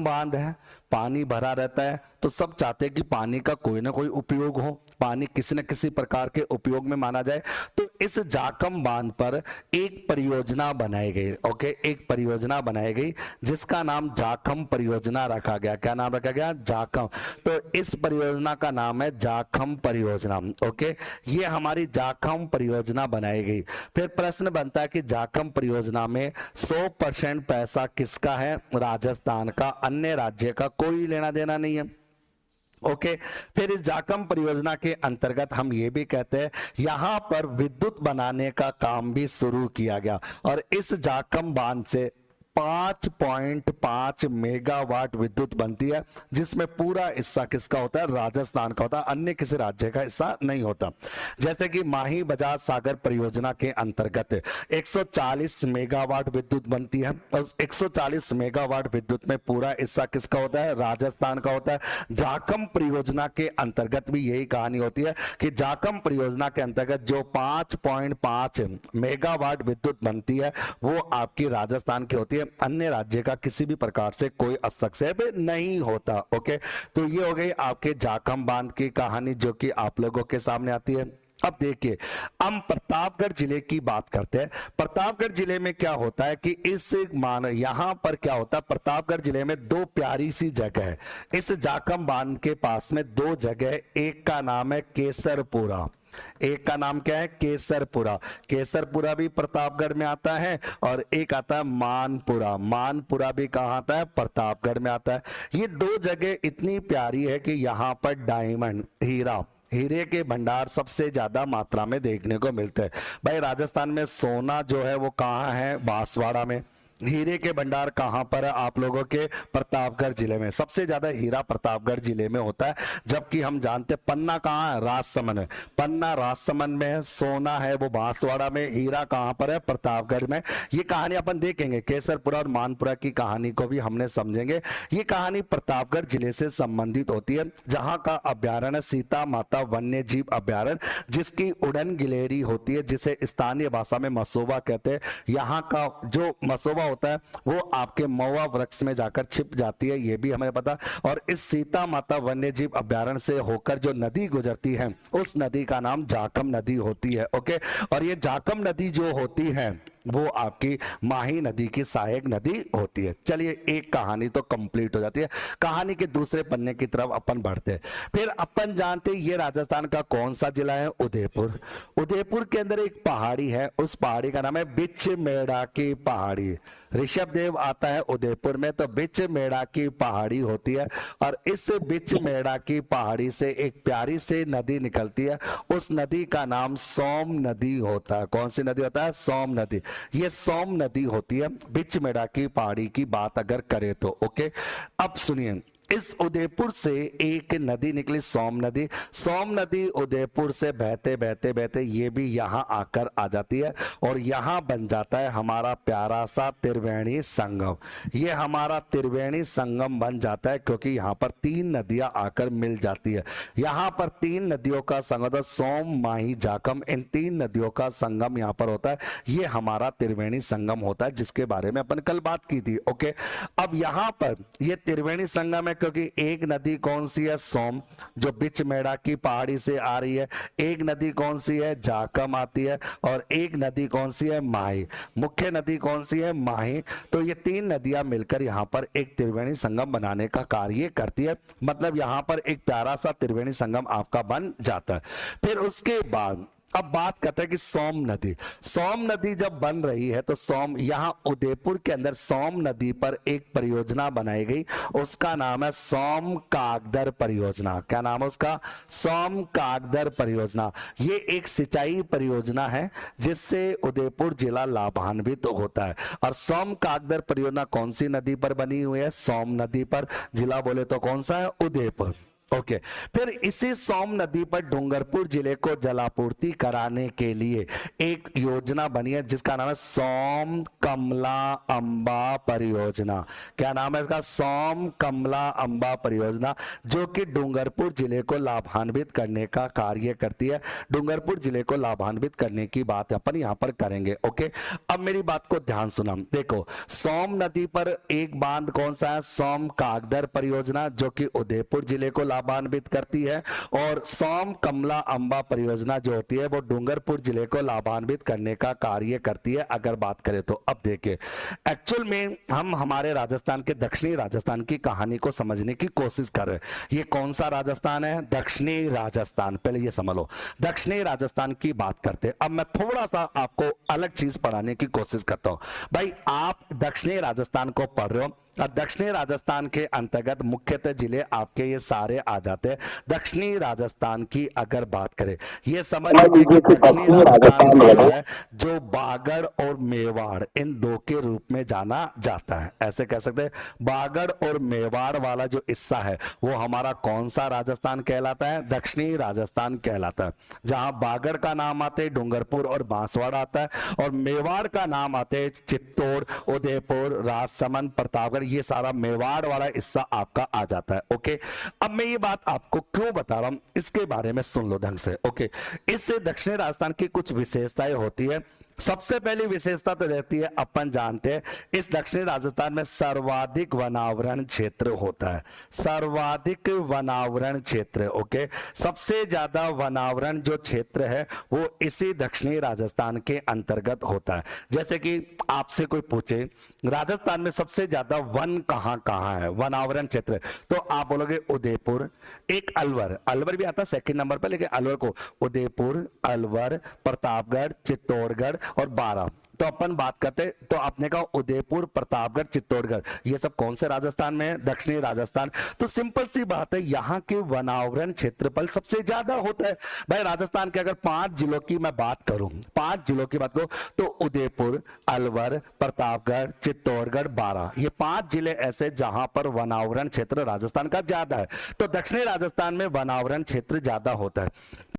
बांध है, पानी भरा रहता है, तो सब चाहते हैं कि पानी का कोई ना कोई उपयोग हो, पानी किसी न किसी प्रकार के उपयोग में माना जाए। तो इस जाखम बांध पर एक परियोजना बनाई गई। ओके, एक परियोजना बनाई गई जिसका नाम जाखम परियोजना रखा गया। क्या नाम रखा गया? जाखम। तो इस परियोजना का नाम है जाखम परियोजना। ओके, ये हमारी जाखम परियोजना बनाई गई। फिर प्रश्न बनता है कि जाखम परियोजना में 100% पैसा किसका है? राजस्थान का, अन्य राज्य का कोई लेना देना नहीं है। ओके, फिर इस जाखम परियोजना के अंतर्गत हम ये भी कहते हैं यहां पर विद्युत बनाने का काम भी शुरू किया गया और इस जाखम बांध से 5.5 मेगावाट विद्युत बनती है, जिसमें पूरा हिस्सा किसका होता है? राजस्थान का होता है, अन्य किसी राज्य का हिस्सा नहीं होता। जैसे कि माही बजाज सागर परियोजना के अंतर्गत 140 मेगावाट विद्युत बनती है और 140 मेगावाट विद्युत में पूरा हिस्सा किसका होता है? राजस्थान का होता है। जाखम परियोजना के अंतर्गत भी यही कहानी होती है कि जाखम परियोजना के अंतर्गत जो 5.5 मेगावाट विद्युत बनती है वो आपकी राजस्थान की होती है, अन्य राज्य का किसी भी प्रकार से कोई हस्तक्षेप नहीं होता। ओके, तो ये हो गई आपके जाखम बांध की कहानी जो कि आप लोगों के सामने आती है। अब देखिए, हम प्रतापगढ़ जिले की बात करते हैं। प्रतापगढ़ जिले में क्या होता है कि इस यहां पर क्या होता है, प्रतापगढ़ जिले में दो प्यारी सी जगह है। इस जाखम बांध के पास में दो जगह, एक का नाम है केसरपुरा, एक का नाम क्या है? केसरपुरा। केसरपुरा भी प्रतापगढ़ में आता है और एक आता है मानपुरा। मानपुरा भी कहाँ आता है? प्रतापगढ़ में आता है। ये दो जगह इतनी प्यारी है कि यहाँ पर डायमंड, हीरे के भंडार सबसे ज्यादा मात्रा में देखने को मिलते हैं। भाई राजस्थान में सोना जो है वो कहाँ है? बांसवाड़ा में। हीरे के भंडार कहां पर है? आप लोगों के प्रतापगढ़ जिले में। सबसे ज्यादा हीरा प्रतापगढ़ जिले में होता है, जबकि हम जानते पन्ना कहां है? राजसमंद में। पन्ना राजसमंद में है, सोना है वो बांसवाड़ा में, हीरा कहां पर है? प्रतापगढ़ में। ये कहानी अपन देखेंगे, केसरपुरा और मानपुरा की कहानी को भी हमने समझेंगे। ये कहानी प्रतापगढ़ जिले से संबंधित होती है, जहां का अभ्यारण्य सीता माता वन्य जीव अभ्यारण्य, जिसकी उड़न गिलेरी होती है, जिसे स्थानीय भाषा में मसोबा कहते हैं। यहाँ का जो मसोबा होता है वो आपके महुआ वृक्ष में जाकर छिप जाती है, ये भी हमें पता। और इस सीता माता वन्य जीव अभ्यारण्य से होकर जो नदी गुजरती है उस नदी का नाम जाखम नदी होती है। ओके, और ये जाखम नदी जो होती है वो आपकी माही नदी की सहायक नदी होती है। चलिए, एक कहानी तो कंप्लीट हो जाती है। कहानी के दूसरे पन्ने की तरफ अपन बढ़ते हैं। फिर अपन जानते हैं ये राजस्थान का कौन सा जिला है? उदयपुर। उदयपुर के अंदर एक पहाड़ी है, उस पहाड़ी का नाम है बिच मेड़ा की पहाड़ी। ऋषभ देव आता है उदयपुर में तो बिच मेड़ा की पहाड़ी होती है और इस बिच मेड़ा की पहाड़ी से एक प्यारी सी नदी निकलती है, उस नदी का नाम सोम नदी होता है। कौन सी नदी होता है? सोम नदी। ये सोम नदी होती है बिच मेड़ा की पहाड़ी की बात अगर करें तो। ओके, अब सुनिए, इस उदयपुर से एक नदी निकली, सोम नदी। सोम नदी उदयपुर से बहते बहते बहते ये भी यहाँ आकर आ जाती है और यहाँ बन जाता है हमारा प्यारा सा त्रिवेणी संगम। ये हमारा त्रिवेणी संगम बन जाता है क्योंकि यहाँ पर तीन नदियां आकर मिल जाती है। यहाँ पर तीन नदियों का संगम, सोम माही जाखम, इन तीन नदियों का संगम यहाँ पर होता है। ये हमारा त्रिवेणी संगम होता है जिसके बारे में अपन कल बात की थी। ओके, अब यहाँ पर ये त्रिवेणी संगम है क्योंकि एक नदी कौन सी है? सोम, जो बिच मेड़ा की पहाड़ी से आ रही है। एक नदी कौन सी है? जाखम आती है। और एक नदी कौन सी है? माही। मुख्य नदी कौन सी है? माही। तो ये तीन नदियां मिलकर यहाँ पर एक त्रिवेणी संगम बनाने का कार्य करती है। मतलब यहाँ पर एक प्यारा सा त्रिवेणी संगम आपका बन जाता है। फिर उसके बाद अब बात करते हैं कि सोम नदी। सोम नदी जब बन रही है तो सोम, यहाँ उदयपुर के अंदर सोम नदी पर एक परियोजना बनाई गई, उसका नाम है सोम कागदर परियोजना। क्या नाम है उसका? सोम कागदर परियोजना। ये एक सिंचाई परियोजना है जिससे उदयपुर जिला लाभान्वित होता है। और सोम कागदर परियोजना कौन सी नदी पर बनी हुई है? सोम नदी पर। जिला बोले तो कौन सा है? उदयपुर। ओके। फिर इसी सोम नदी पर डूंगरपुर जिले को जलापूर्ति कराने के लिए एक योजना बनी है जिसका नाम है सोम कमला अंबा परियोजना। क्या नाम है इसका? सोम कमला अंबा परियोजना, जो कि डूंगरपुर जिले को लाभान्वित करने का कार्य करती है। डूंगरपुर जिले को लाभान्वित करने की बात अपन यहां पर करेंगे। ओके, अब मेरी बात को ध्यान सुना। देखो, सोम नदी पर एक बांध कौन सा है? सोम कागदर परियोजना, जो कि उदयपुर जिले को लाभान्वित करती है। और सोम कमला अंबा परियोजना जो होती है वो डूंगरपुर जिले को लाभान्वित करने का कार्य करती है। अगर बात करें तो अब देखिए, एक्चुअल में हम हमारे राजस्थान के दक्षिणी राजस्थान की कहानी को समझने की कोशिश कर रहे हैं। ये कौन सा राजस्थान है? दक्षिणी राजस्थान। पहले ये समझ लो, दक्षिणी राजस्थान की बात करते हैं। अब मैं थोड़ा सा आपको अलग चीज पढ़ाने की कोशिश करता हूं। भाई, आप दक्षिणी राजस्थान को पढ़ रहे हो, दक्षिणी राजस्थान के अंतर्गत मुख्यतः जिले आपके ये सारे आ जाते हैं। दक्षिणी राजस्थान की अगर बात करें, ये समझ लीजिए कि दक्षिणी राजस्थान जो है, जो बागड़ और मेवाड़, इन दो के रूप में जाना जाता है। ऐसे कह सकते हैं, बागड़ और मेवाड़ वाला जो हिस्सा है वो हमारा कौन सा राजस्थान कहलाता है? दक्षिणी राजस्थान कहलाता है। जहां बागड़ का नाम आते हैं डूंगरपुर और बांसवाड़ा आता है, और मेवाड़ का नाम आते हैं चित्तौड़, उदयपुर, राजसमंद, प्रतापगढ़। ये सारा मेवाड़ वाला हिस्सा आपका आ जाता है। ओके, अब मैं ये बात आपको क्यों बता रहा हूं, इसके बारे में सुन लो ढंग से। ओके, इससे दक्षिणी राजस्थान की कुछ विशेषताएं होती है। सबसे पहली विशेषता तो रहती है, अपन जानते हैं इस दक्षिणी राजस्थान में सर्वाधिक वनावरण क्षेत्र होता है। सर्वाधिक वनावरण क्षेत्र। ओके, सबसे ज्यादा वनावरण जो क्षेत्र है वो इसी दक्षिणी राजस्थान के अंतर्गत होता है। जैसे कि आपसे कोई पूछे राजस्थान में सबसे ज्यादा वन कहां कहां है, वनावरण क्षेत्र, तो आप बोलोगे उदयपुर, एक अलवर। अलवर भी आता है सेकंड नंबर पर, लेकिन अलवर को उदयपुर, अलवर, प्रतापगढ़, चित्तौड़गढ़ और बारां। तो अपन बात करते, तो आपने कहा उदयपुर, प्रतापगढ़, चित्तौड़गढ़, ये सब कौन से राजस्थान में है? दक्षिणी राजस्थान। तो सिंपल सी बात है, यहाँ के वनावरण क्षेत्रफल सबसे ज्यादा होता है। भाई, राजस्थान के अगर 5 जिलों की मैं बात करूं, 5 जिलों की बात करूं, तो उदयपुर, अलवर, प्रतापगढ़, चित्तौड़गढ़, बारां, ये 5 जिले ऐसे जहां पर वनावरण क्षेत्र राजस्थान का ज्यादा है। तो दक्षिणी राजस्थान में वनावरण क्षेत्र ज्यादा होता है।